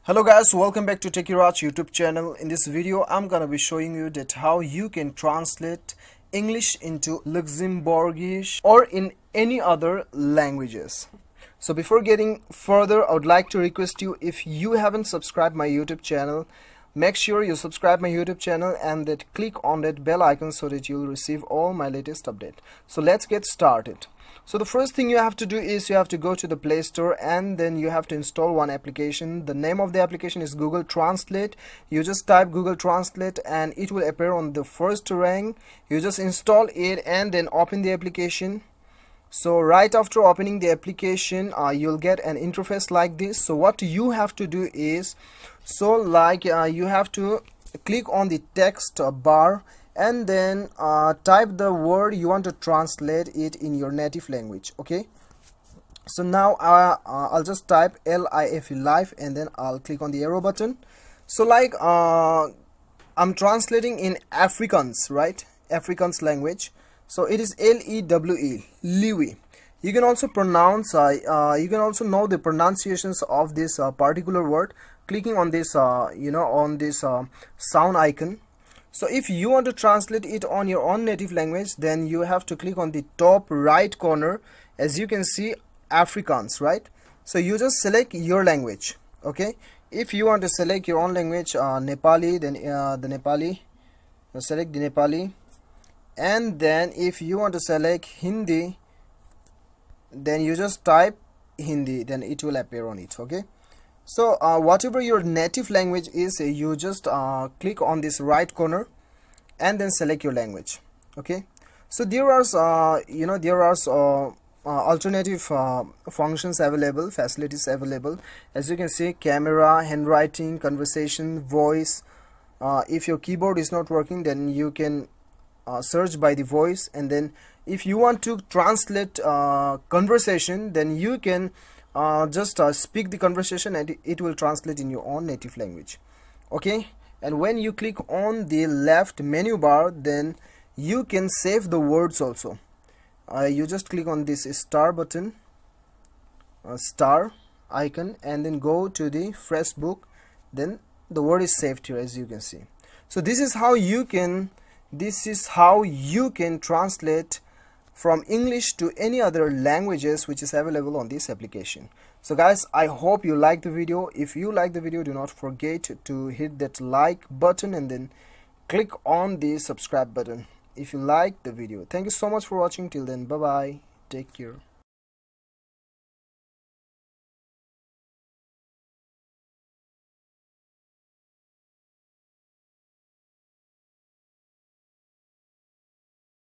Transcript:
Hello guys, welcome back to Techiraj YouTube channel. In this video I'm gonna be showing you that how you can translate English into Luxembourgish or in any other languages. So before getting further, I would like to request you, if you haven't subscribed my YouTube channel, make sure you subscribe my YouTube channel and that click on that bell icon so that you'll receive all my latest update. So let's get started. So the first thing you have to do is you have to go to the Play Store and then you have to install one application. The name of the application is Google Translate. You just type Google Translate and it will appear on the first rank. You just install it and then open the application. So right after opening the application, you'll get an interface like this. So what you have to do is, you have to click on the text bar and then type the word you want to translate it in your native language. Okay, so now I'll just type LIFE, life, and then I'll click on the arrow button. So I'm translating in Afrikaans, right? Afrikaans language. So it is LEWE, Liwi. You can also pronounce, you can also know the pronunciations of this particular word, clicking on this, on this sound icon. So if you want to translate it on your own native language, then you have to click on the top right corner. As you can see, Afrikaans, right? So you just select your language. Okay, if you want to select your own language, Nepali, then the Nepali, select the Nepali. And then if you want to select Hindi, then you just type Hindi, then it will appear on it. Okay, so whatever your native language is, you just click on this right corner and then select your language. Okay, so there are alternative functions available, facilities available. As you can see, camera, handwriting, conversation, voice. If your keyboard is not working, then you can search by the voice, and then if you want to translate conversation, then you can just speak the conversation and it will translate in your own native language. Okay, and when you click on the left menu bar, then you can save the words also. You just click on this star button, star icon, and then go to the fresh book, then the word is saved here, as you can see. So this is how you can translate from English to any other languages which is available on this application. So guys, I hope you like the video. If you like the video, do not forget to hit that like button and then click on the subscribe button if you like the video. Thank you so much for watching. Till then, bye bye, take care.